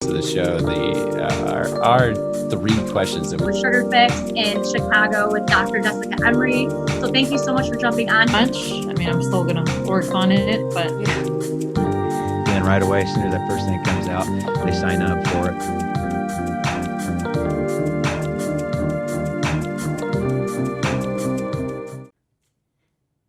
to the show. Our three questions that with Sugar Fix in Chicago with Dr. Jessica Emery. So thank you so much for jumping on. I mean, I'm still going to work on it, but yeah. And then right away, as soon as that first thing comes out, they sign up for it.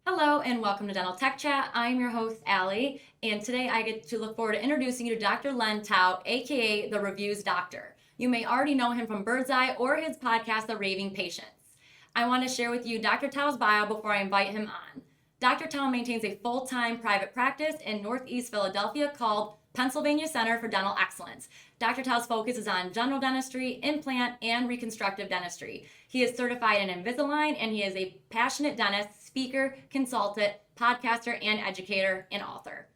Hello and welcome to Dental Tech Chat. I'm your host, Allie, and today I get to look forward to introducing you to Dr. Len Tau, aka the Reviews Doctor. You may already know him from Birdeye or his podcast, The Raving Patients. I want to share with you Dr. Tau's bio before I invite him on. Dr. Tau maintains a full-time private practice in Northeast Philadelphia called Pennsylvania Center for Dental Excellence. Dr. Tau's focus is on general dentistry, implant, and reconstructive dentistry. He is certified in Invisalign, and he is a passionate dentist, speaker, consultant, podcaster, and educator, and author.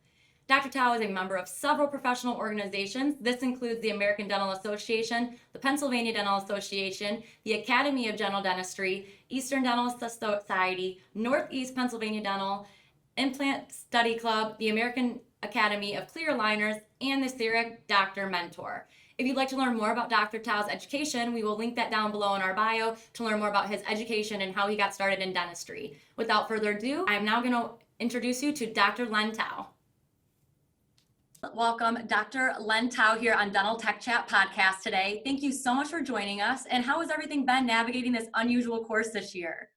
Dr. Tau is a member of several professional organizations. This includes the American Dental Association, the Pennsylvania Dental Association, the Academy of General Dentistry, Eastern Dental Society, Northeast Pennsylvania Dental, Implant Study Club, the American Academy of Clear Aligners, and the CEREC Doctor Mentor. If you'd like to learn more about Dr. Tau's education, we will link that down below in our bio to learn more about his education and how he got started in dentistry. Without further ado, I'm now going to introduce you to Dr. Len Tau. Welcome, Dr. Len Tau here on Dental Tech Chat podcast today. Thank you so much for joining us. And how has everything been navigating this unusual course this year?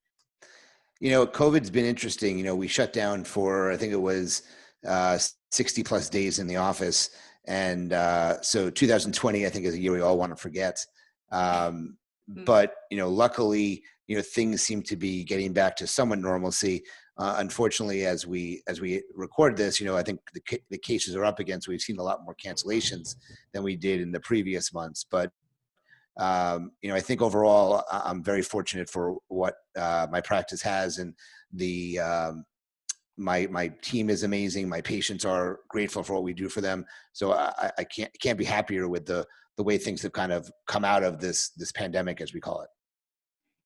You know, COVID's been interesting. You know, we shut down for, I think it was 60 plus days in the office. And so 2020, I think, is a year we all want to forget. But, you know, luckily, you know, things seem to be getting back to somewhat normalcy. Unfortunately, as we record this, you know, I think the cases are up again. So we've seen a lot more cancellations than we did in the previous months. But, you know, I think overall, I'm very fortunate for what my practice has, and the my team is amazing. My patients are grateful for what we do for them. So I can't be happier with the way things have kind of come out of this pandemic, as we call it.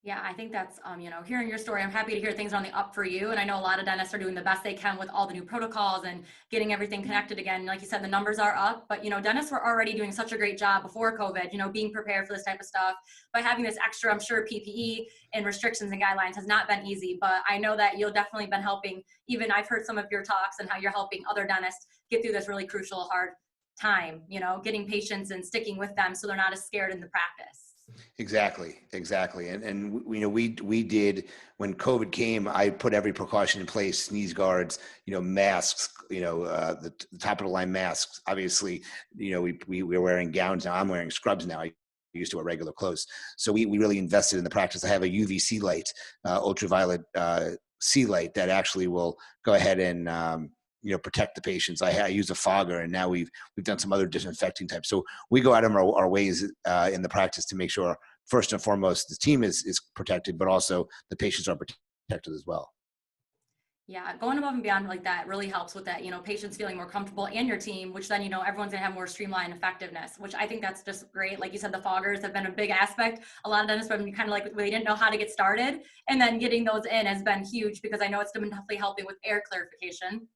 Yeah, I think that's, you know, hearing your story, I'm happy to hear things are on the up for you. And I know a lot of dentists are doing the best they can with all the new protocols and getting everything connected again. Like you said, the numbers are up, but, you know, dentists were already doing such a great job before COVID, you know, being prepared for this type of stuff. By having this extra, I'm sure, PPE and restrictions and guidelines has not been easy, but I know that you'll definitely been helping. Even I've heard some of your talks and how you're helping other dentists get through this really crucial, hard time, you know, getting patients and sticking with them so they're not as scared in the practice. Exactly. And you know, we did, when COVID came, I put every precaution in place: sneeze guards, you know, masks, you know, the top of the line masks. Obviously, you know, we're wearing gowns now. I'm wearing scrubs now. I used to wear regular clothes. So we really invested in the practice. I have a UVC light, ultraviolet C light, that actually will go ahead and you know, protect the patients. I use a fogger, and now we've done some other disinfecting types. So we go out of our ways in the practice to make sure, first and foremost, the team is protected, but also the patients are protected as well. Yeah, going above and beyond like that really helps with that, you know, patients feeling more comfortable and your team, which then, you know, everyone's gonna have more streamlined effectiveness, which I think that's just great. Like you said, the foggers have been a big aspect. A lot of dentists have been kind of like, they didn't know how to get started, and then getting those in has been huge, because I know it's been definitely helping with air clarification.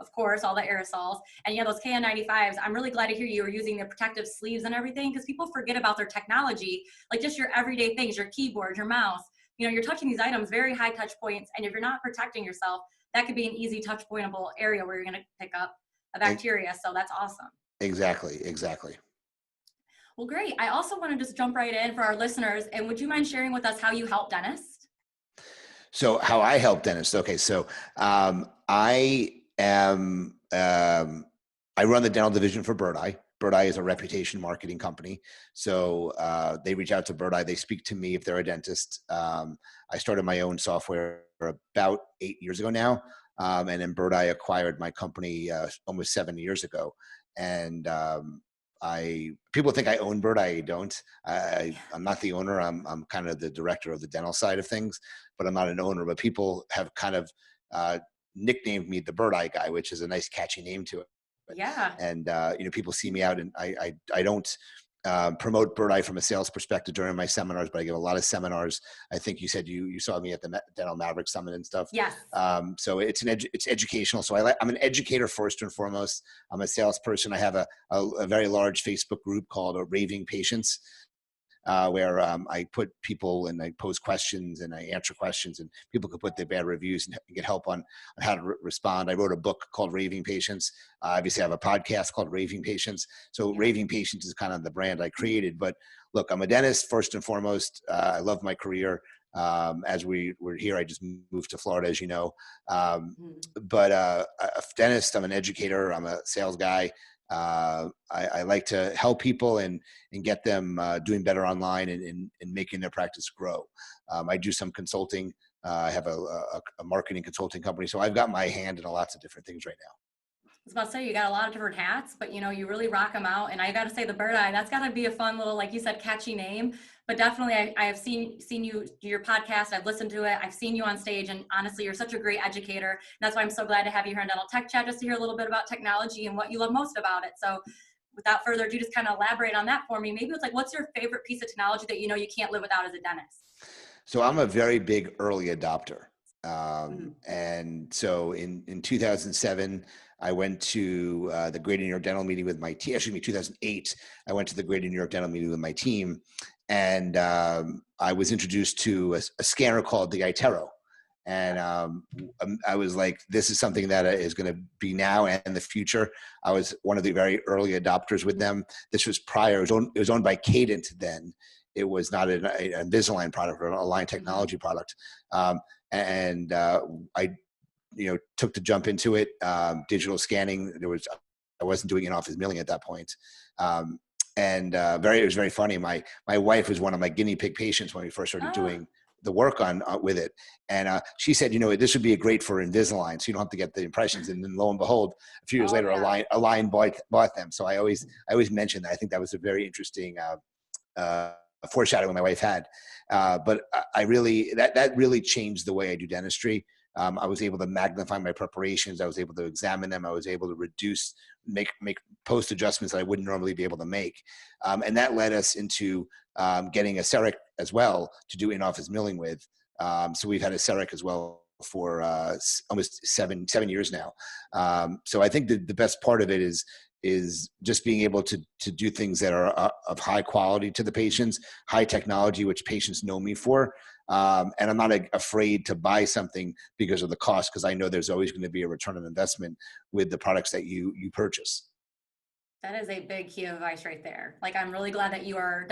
Of course, all the aerosols, and yeah, those KN95s. I'm really glad to hear you are using the protective sleeves and everything, because people forget about their technology, like just your everyday things, your keyboard, your mouse. You know, you're touching these items, very high touch points, and if you're not protecting yourself, that could be an easy touch pointable area where you're going to pick up a bacteria. So that's awesome. Exactly. Well, great. I also want to just jump right in for our listeners. And would you mind sharing with us how you help dentists? So how I help dentists? Okay, so I run the dental division for Birdeye. Birdeye is a reputation marketing company. So they reach out to Birdeye. They speak to me if they're a dentist. I started my own software about 8 years ago now. And then Birdeye acquired my company almost 7 years ago. And people think I own Birdeye. I don't. I'm not the owner. I'm kind of the director of the dental side of things, but I'm not an owner. But people have kind of nicknamed me the Birdeye guy, which is a nice catchy name to it. Yeah. And you know, people see me out, and I don't promote Birdeye from a sales perspective during my seminars, but I give a lot of seminars. I think you said you saw me at the Dental Maverick Summit and stuff. Yes. So it's it's educational. So I'm an educator first and foremost. I'm a salesperson. I have a very large Facebook group called Raving Patients, where I put people and I pose questions and I answer questions, and people can put their bad reviews and get help on how to respond. I wrote a book called Raving Patients. Obviously, I have a podcast called Raving Patients. So Raving Patients is kind of the brand I created. But look, I'm a dentist first and foremost. I love my career. As we're here, I just moved to Florida, as you know. But a dentist, I'm an educator. I'm a sales guy. I like to help people and get them doing better online and making their practice grow. I do some consulting. I have a marketing consulting company. So I've got my hand in lots of different things right now. I was about to say, you got a lot of different hats, but you really rock them out. And I got to say the Birdeye, that's got to be a fun little, like you said, catchy name. But definitely I have seen you do your podcast. I've listened to it. I've seen you on stage, and honestly, you're such a great educator. And that's why I'm so glad to have you here on Dental Tech Chat, just to hear a little bit about technology and what you love most about it. So without further ado, just kind of elaborate on that for me. Maybe it's like, what's your favorite piece of technology that you can't live without as a dentist? So I'm a very big early adopter. And so in 2007, I went to the Greater New York Dental meeting with my team. Actually, 2008, I went to the Greater New York Dental meeting with my team, and I was introduced to a scanner called the iTero. And I was like, this is something that is going to be now and in the future. I was one of the very early adopters with them. This was prior. It was owned by Cadent then. It was not an Invisalign product or an Align technology product. And I took the jump into it. Digital scanning. I wasn't doing in-office milling at that point. It was very funny. My wife was one of my guinea pig patients when we first started doing the work on with it. And she said, this would be great for Invisalign, so you don't have to get the impressions. And then lo and behold, a few years later, Align bought them. So I always mention that. I think that was a very interesting foreshadowing my wife had. But that really changed the way I do dentistry. I was able to magnify my preparations. I was able to examine them. I was able to make post adjustments that I wouldn't normally be able to make. And that led us into getting a CEREC as well to do in-office milling with. So we've had a CEREC as well for almost seven years now. So I think the best part of it is just being able to do things that are of high quality to the patients, high technology, which patients know me for. And I'm not afraid to buy something because of the cost, because I know there's always going to be a return on investment with the products that you purchase. That is a big key of advice right there. Like, I'm really glad that you're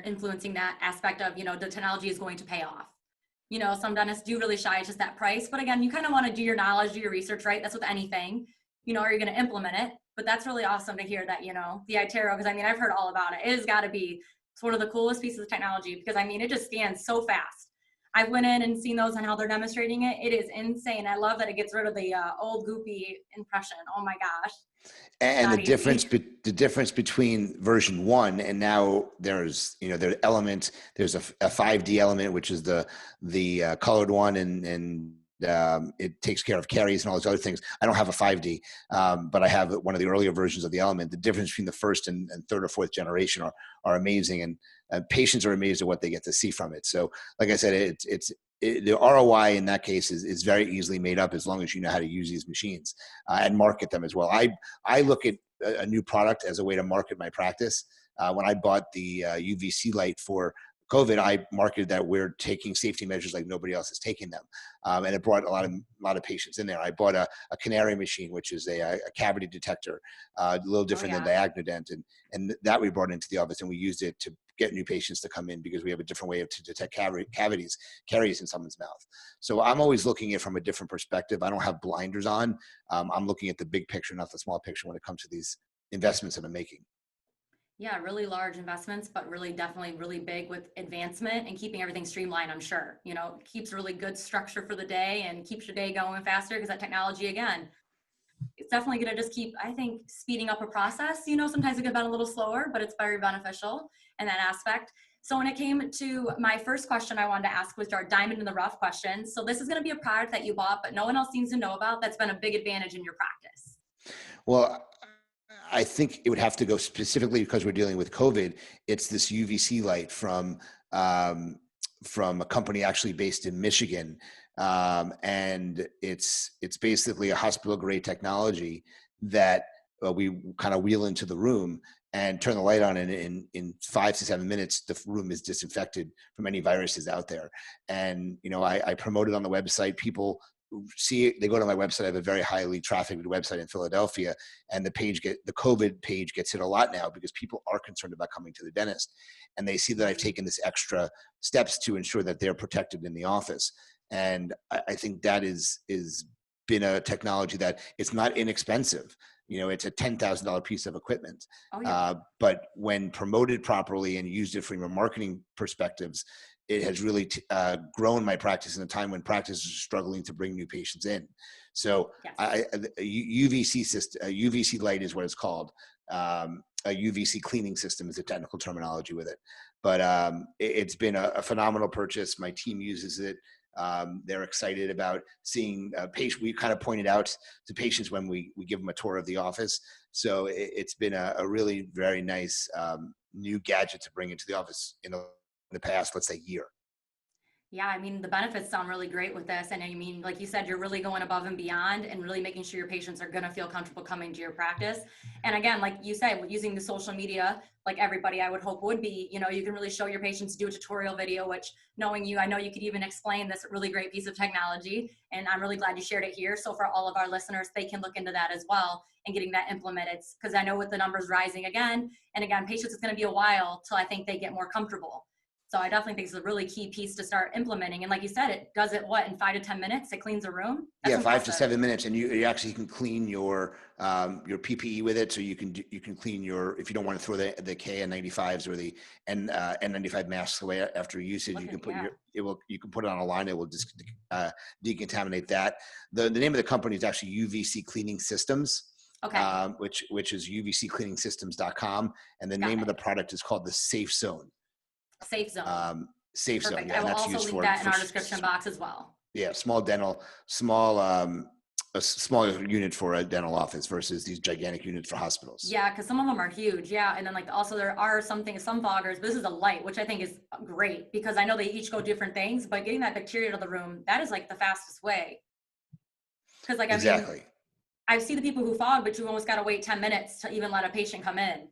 influencing that aspect of, the technology is going to pay off. Some dentists do really shy. It's just that price. But again, you kind of want to do your knowledge, do your research, right? That's with anything. Are you going to implement it? But that's really awesome to hear that, the iTero, because I've heard all about it. It has got to be one of the coolest pieces of technology, because it just scans so fast. I went in and seen those and how they're demonstrating it. It is insane. I love that it gets rid of the old goopy impression. Oh my gosh. And the difference between version 1 and now there's there's a 5D element, which is the colored one, and it takes care of caries and all those other things. I don't have a 5D, but I have one of the earlier versions of the element. The difference between the first and third or fourth generation are amazing, and patients are amazed at what they get to see from it. So like I said, the ROI in that case is very easily made up, as long as you know how to use these machines and market them as well. I look at a new product as a way to market my practice. When I bought the UVC light for COVID, I marketed that we're taking safety measures like nobody else is taking them. And it brought a lot of patients in there. I bought a canary machine, which is a cavity detector, a little different than Diagnodent. And that we brought into the office, and we used it to get new patients to come in, because we have a different way to detect caries in someone's mouth. So I'm always looking at it from a different perspective. I don't have blinders on. I'm looking at the big picture, not the small picture, when it comes to these investments that I'm making. Yeah, really large investments, but definitely really big with advancement and keeping everything streamlined, I'm sure. It keeps really good structure for the day and keeps your day going faster, because that technology, again, it's definitely going to just keep, I think, speeding up a process. Sometimes it can be a little slower, but it's very beneficial in that aspect. So when it came to my first question I wanted to ask was our diamond in the rough question. So this is going to be a product that you bought, but no one else seems to know about, that's been a big advantage in your practice. Well, I think it would have to go specifically because we're dealing with COVID. It's this UVC light from a company actually based in Michigan, and it's basically a hospital grade technology that we kind of wheel into the room and turn the light on, and in 5 to 7 minutes, the room is disinfected from any viruses out there. And, you know, I promote it on the website. People see it, they go to my website. I have a very highly trafficked website in Philadelphia, and the COVID page gets hit a lot now because people are concerned about coming to the dentist, and they see that I've taken this extra steps to ensure that they're protected in the office. And I think that is been a technology that it's not inexpensive. You know, it's a $10,000 piece of equipment. Oh, yeah. But when promoted properly and used it from a marketing perspectives, it has really grown my practice in a time when practices are struggling to bring new patients in. So Yes. a UVC system, a UVC light is what it's called. A UVC cleaning system is the technical terminology with it. But it's been a phenomenal purchase. My team uses it. They're excited about seeing patients. We kind of pointed out to patients when we give them a tour of the office. So it's been a really very nice new gadget to bring into the office in the past, let's say, year. Yeah, I mean, the benefits sound really great with this. And I mean, like you said, you're really going above and beyond and really making sure your patients are going to feel comfortable coming to your practice. And again, like you said, using the social media, like everybody I would hope would be, you know, you can really show your patients, do a tutorial video, which knowing you, I know you could even explain this really great piece of technology. And I'm really glad you shared it here. So for all of our listeners, they can look into that as well and getting that implemented. Because I know with the numbers rising again, and again, patients, it's going to be a while till I think they get more comfortable. So I definitely think it's a really key piece to start implementing. And like you said, it does it what, in 5 to 10 minutes? It cleans a room? That's Yeah, 5 to impressive. 7 minutes, and you actually can clean your PPE with it. So you can clean your, if you don't want to throw the KN95s or the N95 masks away after usage, you can put you can put it on a line. It will just decontaminate that. The name of the company is actually UVC Cleaning Systems. Okay. Which is uvccleaningsystems.com, and the name of the product is called the Safe Zone. Safe Zone. Safe Zone. Perfect. Yeah, I will and that's also used link that in our description box as well. Yeah, small a small unit for a dental office versus these gigantic units for hospitals. Yeah, because some of them are huge. Yeah, and then like also there are some foggers, but this is a light, which I think is great because I know they each go different things, but getting that bacteria to the room, that is like the fastest way. Because like Exactly. I see the people who fog, but you almost got to wait 10 minutes to even let a patient come in.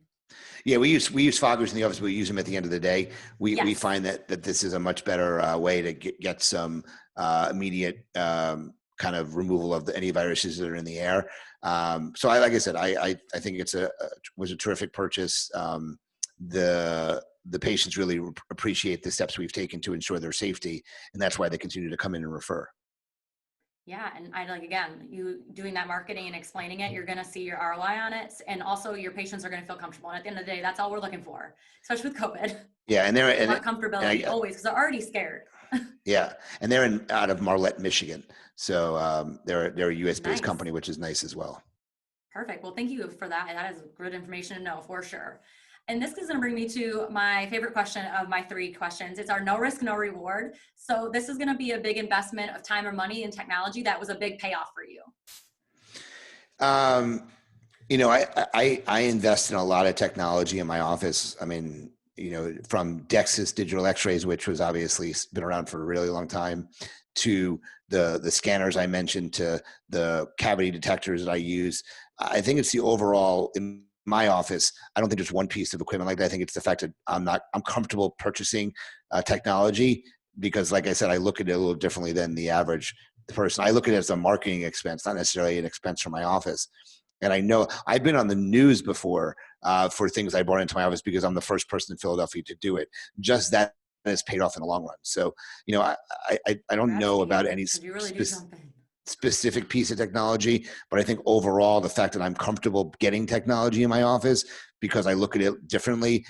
Yeah, we use foggers in the office. We use them at the end of the day. We Yes. find that this is a much better way to get some immediate kind of removal of any viruses that are in the air. So like I said, I think was a terrific purchase. The patients really appreciate the steps we've taken to ensure their safety, and that's why they continue to come in and refer. Yeah, and I like, again, you doing that marketing and explaining it, you're going to see your ROI on it. And also your patients are going to feel comfortable. And at the end of the day, that's all we're looking for, especially with COVID. Yeah, and We want comfortability always because they're already scared. Yeah, and they're out of Marlette, Michigan. So they're a US based Nice. company, which is nice as well. Perfect. Well, thank you for that. That is good information to know for sure. And this is going to bring me to my favorite question of my 3 questions. It's our no risk, no reward. So this is going to be a big investment of time or money in technology. That was a big payoff for you. You know, I invest in a lot of technology in my office. I mean, you know, from DEXIS digital x-rays, which was obviously been around for a really long time, to the scanners I mentioned, to the cavity detectors that I use. I think it's the overall in my office. I don't think there's one piece of equipment like that. I think it's the fact that I'm comfortable purchasing technology because, like I said, I look at it a little differently than the average person. I look at it as a marketing expense, not necessarily an expense for my office. And I know I've been on the news before for things I brought into my office because I'm the first person in Philadelphia to do it. Just that has paid off in the long run. So, you know, I don't know about any specific piece of technology, but I think overall the fact that I'm comfortable getting technology in my office because I look at it differently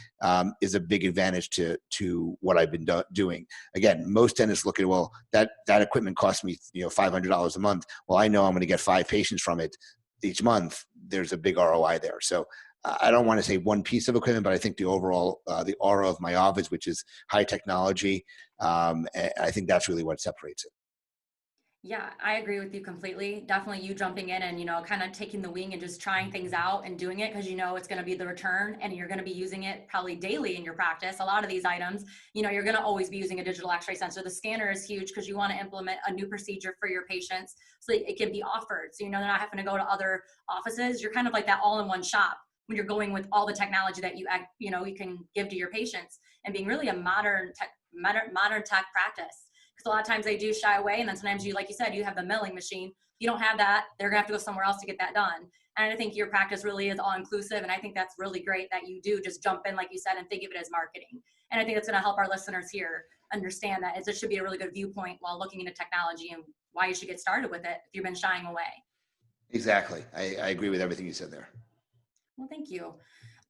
is a big advantage to what I've been doing. Again, most dentists look at, well, that equipment costs me, you know, $500 a month. Well, I know I'm going to get 5 patients from it each month. There's a big ROI there. So I don't want to say one piece of equipment, but I think the overall, the aura of my office, which is high technology, I think that's really what separates it. Yeah, I agree with you completely. Definitely you jumping in and, kind of taking the wing and just trying things out and doing it because it's going to be the return and you're going to be using it probably daily in your practice. A lot of these items, you're going to always be using a digital x-ray sensor. The scanner is huge because you want to implement a new procedure for your patients so that it can be offered. So, they're not having to go to other offices. You're kind of like that all-in-one shop when you're going with all the technology that you can give to your patients and being really a modern tech practice. Because a lot of times they do shy away, and then sometimes like you said, you have the milling machine. You don't have that, they're gonna have to go somewhere else to get that done. And I think your practice really is all inclusive, and I think that's really great that you do just jump in, like you said, and think of it as marketing. And I think it's gonna help our listeners here understand that it should be a really good viewpoint while looking into technology and why you should get started with it if you've been shying away. Exactly. I agree with everything you said there. Well, thank you.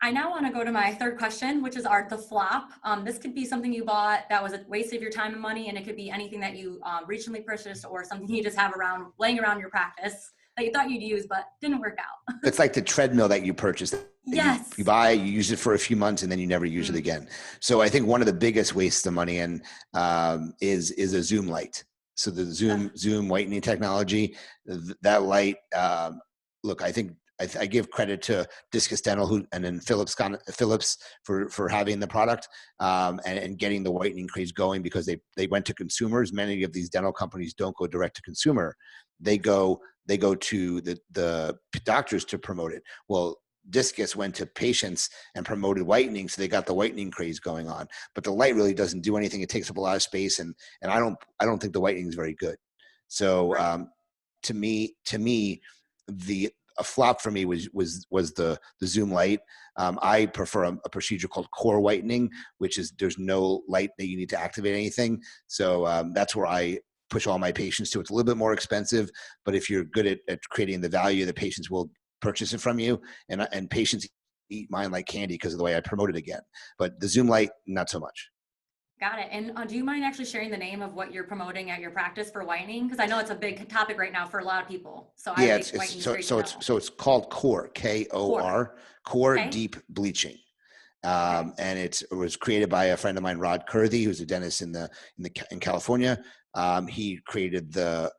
I now want to go to my third question, which is the flop. This could be something you bought that was a waste of your time and money, and it could be anything that you recently purchased or something you just have laying around your practice that you thought you'd use but didn't work out. It's like the treadmill that you purchased. Yes. You buy, you use it for a few months, and then you never use it again. So I think one of the biggest wastes of money is a Zoom light. So the Zoom whitening technology, that light. Look, I think I give credit to Discus Dental and then Philips for having the product and getting the whitening craze going because they went to consumers. Many of these dental companies don't go direct to consumer. They go to the doctors to promote it. Well, Discus went to patients and promoted whitening, so they got the whitening craze going on. But the light really doesn't do anything. It takes up a lot of space, and I don't think the whitening is very good. So to me, a flop for me was the Zoom light. I prefer a procedure called core whitening, which is there's no light that you need to activate anything. So that's where I push all my patients to. It's a little bit more expensive, but if you're good at creating the value, the patients will purchase it from you. And patients eat mine like candy because of the way I promote it again. But the Zoom light, not so much. Got it. And do you mind actually sharing the name of what you're promoting at your practice for whitening? Because I know it's a big topic right now for a lot of people. So yeah, it's called Core, K-O-R, Core Okay. Deep Bleaching. And it was created by a friend of mine, Rod Kurthy, who's a dentist in California. He created the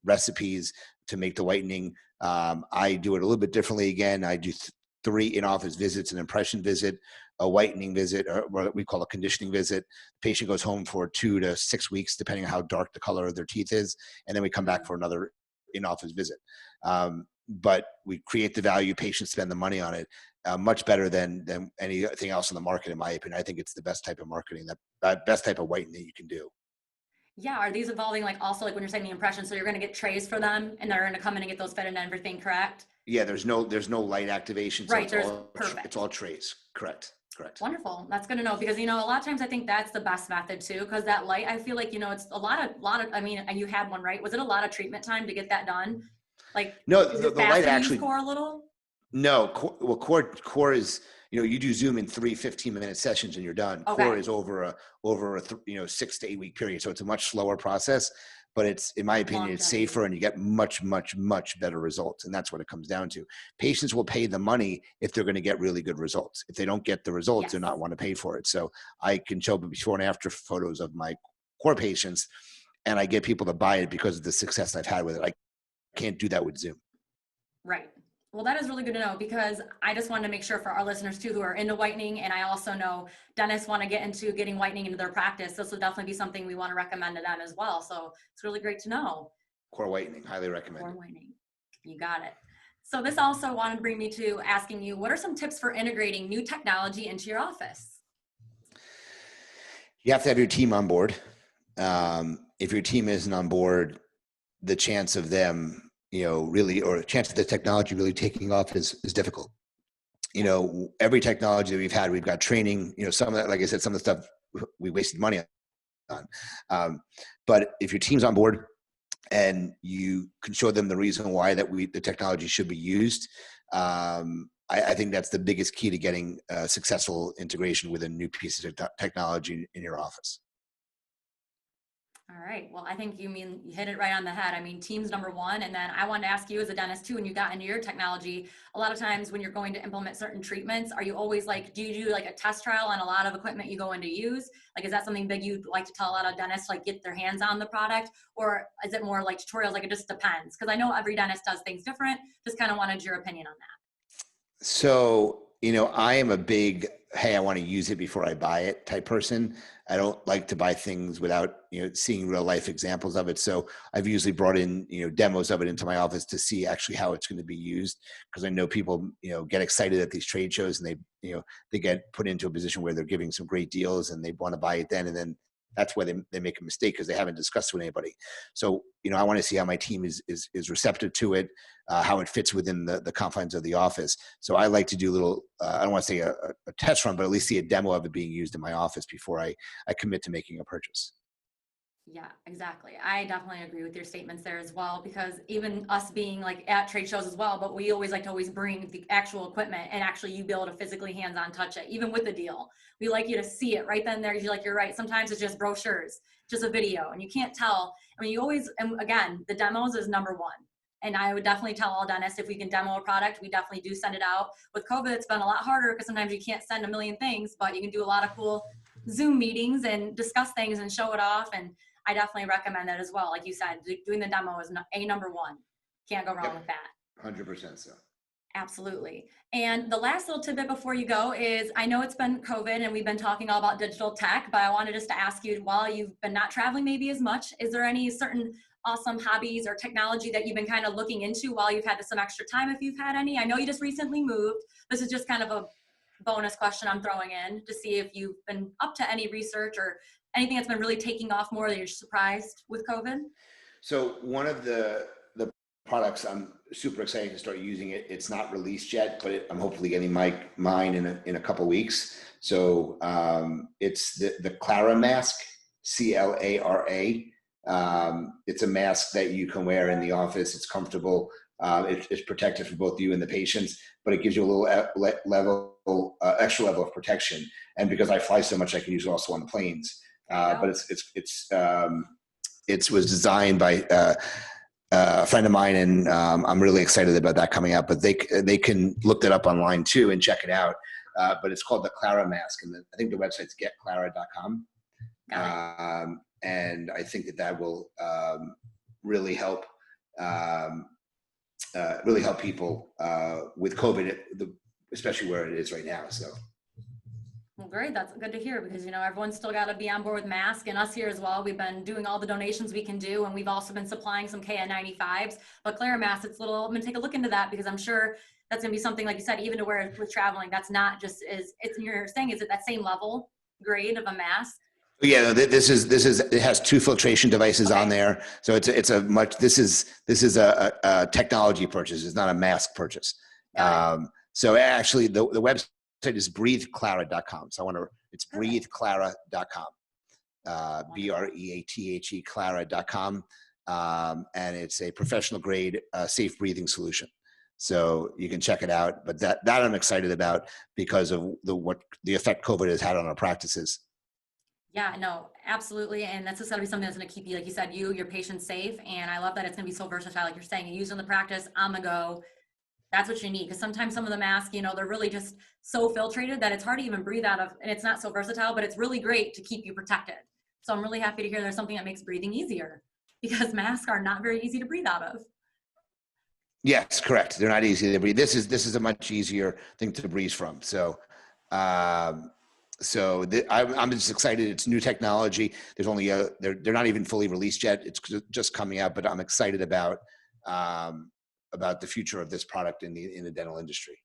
recipes to make the whitening. I do it a little bit differently. Again, I do 3 in-office visits: an impression visit, a whitening visit, or what we call a conditioning visit. The patient goes home for 2 to 6 weeks, depending on how dark the color of their teeth is, and then we come back for another in-office visit. But we create the value, patients spend the money on it. Much better than anything else in the market, in my opinion. I think it's the best type of marketing, that best type of whitening you can do. Yeah. Are these involving also when you're saying the impression? So you're going to get trays for them and they're going to come in and get those fitted and everything, correct? Yeah, there's no light activation. So Right. Perfect. It's all trays. Correct. Wonderful. That's good to know because, a lot of times I think that's the best method too, because that light, I feel like, it's a lot of, you had one, right? Was it a lot of treatment time to get that done? Like, no, the light actually core a little? No, core is, you do Zoom in 3 15-minute sessions and you're done. Okay. Core is over a 6 to 8 week period. So it's a much slower process, but it's, in my opinion, it's safer and you get much, much, much better results. And that's what it comes down to. Patients will pay the money if they're going to get really good results. If they don't get the results, Yes. They're not want to pay for it. So I can show before and after photos of my core patients and I get people to buy it because of the success I've had with it. I can't do that with Zoom. Right. Well, that is really good to know because I just wanted to make sure for our listeners too who are into whitening, and I also know dentists want to get into getting whitening into their practice. This will definitely be something we want to recommend to them as well. So it's really great to know. Core whitening, highly recommended. Core whitening. You got it. So this also wanted to bring me to asking you, what are some tips for integrating new technology into your office? You have to have your team on board. If your team isn't on board, the chance of them really, or a chance of the technology really taking off is difficult. Every technology that we've had, we've got training, some of that, like I said, some of the stuff we wasted money on. But if your team's on board and you can show them the reason why the technology should be used, I think that's the biggest key to getting successful integration with a new piece of technology in your office. All right. Well, I think you hit it right on the head. I mean, team's number one. And then I wanted to ask you as a dentist too, when you got into your technology, a lot of times when you're going to implement certain treatments, are you always like, do you do like a test trial on a lot of equipment you go in to use? Like, is that something big you'd like to tell a lot of dentists, like get their hands on the product? Or is it more like tutorials? Like it just depends? Because I know every dentist does things different. Just kind of wanted your opinion on that. So, I am a big, hey, I want to use it before I buy it type person. I don't like to buy things without, seeing real life examples of it. So I've usually brought in, demos of it into my office to see actually how it's going to be used. Because I know people, get excited at these trade shows and they get put into a position where they're giving some great deals and they want to buy it then. And then that's why they make a mistake because they haven't discussed it with anybody. So, I want to see how my team is receptive to it, how it fits within the confines of the office. So I like to do a little, I don't want to say a test run, but at least see a demo of it being used in my office before I commit to making a purchase. Yeah, exactly. I definitely agree with your statements there as well, because even us being like at trade shows as well, but we always like to always bring the actual equipment and actually you be able to physically hands-on touch it, even with the deal. We like you to see it right then and there. You're right. Sometimes it's just brochures, just a video, and you can't tell. I mean, and again, the demos is number one. And I would definitely tell all dentists if we can demo a product, we definitely do send it out. With COVID, it's been a lot harder because sometimes you can't send a million things, but you can do a lot of cool Zoom meetings and discuss things and show it off. And I definitely recommend that as well. Like you said, doing the demo is number one. Can't go wrong with that. 100% so. Absolutely. And the last little tidbit before you go is, I know it's been COVID and we've been talking all about digital tech, but I wanted just to ask you, while you've been not traveling maybe as much, is there any certain awesome hobbies or technology that you've been kind of looking into while you've had some extra time, if you've had any? I know you just recently moved. This is just kind of a bonus question I'm throwing in to see if you've been up to any research or anything that's been really taking off more that you're surprised with COVID? So one of the products, I'm super excited to start using it. It's not released yet, but I'm hopefully getting mine in a couple weeks. So it's the Clara mask, CLARA. It's a mask that you can wear in the office. It's comfortable. It's protected for both you and the patients, but it gives you a little extra level of protection. And because I fly so much, I can use it also on the planes. But it was designed by a friend of mine, and I'm really excited about that coming out. But they can look that up online too and check it out. But it's called the Clara mask, and I think the website's getclara.com. And I think that will really help people with COVID, especially where it is right now. So. Well, great. That's good to hear, because, everyone's still got to be on board with masks, and us here as well. We've been doing all the donations we can do, and we've also been supplying some KN95s, but Clara masks, I'm going to take a look into that, because I'm sure that's going to be something, like you said, even to wear with traveling. That's not just you're saying, is it that same level grade of a mask? Yeah, this is it has 2 filtration devices on there. So this is a technology purchase. It's not a mask purchase. So actually the website is breatheclara.com. So it's breatheclara.com. BREATHE Clara.com. And it's a professional grade safe breathing solution. So you can check it out, but that I'm excited about because of the effect COVID has had on our practices. Yeah, no, absolutely. And that's just gotta be something that's gonna keep you, like you said, your patients safe. And I love that it's gonna be so versatile. Like you're saying, you use it in the practice, on the go. That's what you need. Because sometimes some of the masks, they're really just so filtrated that it's hard to even breathe out of, and it's not so versatile, but it's really great to keep you protected. So I'm really happy to hear there's something that makes breathing easier, because masks are not very easy to breathe out of. Yes, correct. They're not easy to breathe. This is a much easier thing to breathe from. So, I'm just excited. It's new technology. There's only they're not even fully released yet. It's just coming out, but I'm excited about the future of this product in the dental industry.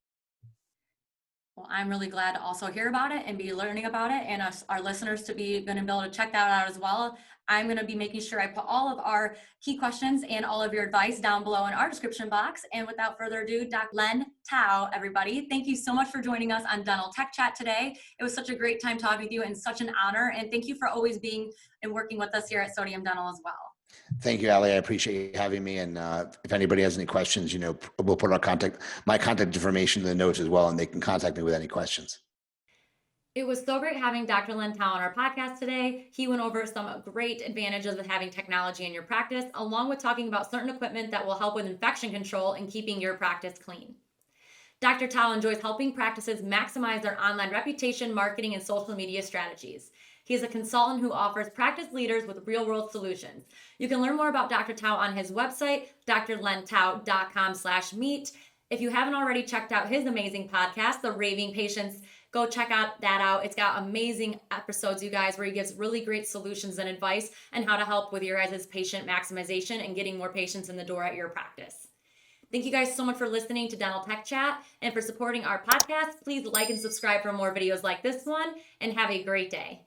Well, I'm really glad to also hear about it and be learning about it, and our listeners to be going to be able to check that out as well. I'm going to be making sure I put all of our key questions and all of your advice down below in our description box. And without further ado, Dr. Len Tau, everybody, thank you so much for joining us on Dental Tech Chat today. It was such a great time talking with you and such an honor. And thank you for always being and working with us here at Sodium Dental as well. Thank you, Ali. I appreciate you having me. And if anybody has any questions, we'll put my contact information in the notes as well, and they can contact me with any questions. It was so great having Dr. Len Tau on our podcast today. He went over some great advantages of having technology in your practice, along with talking about certain equipment that will help with infection control and keeping your practice clean. Dr. Tau enjoys helping practices maximize their online reputation, marketing, and social media strategies. He is a consultant who offers practice leaders with real-world solutions. You can learn more about Dr. Tau on his website, drlentau.com/meet. If you haven't already checked out his amazing podcast, The Raving Patients, go check that out. It's got amazing episodes, you guys, where he gives really great solutions and advice on how to help with your guys' patient maximization and getting more patients in the door at your practice. Thank you guys so much for listening to Dental Tech Chat and for supporting our podcast. Please like and subscribe for more videos like this one, and have a great day.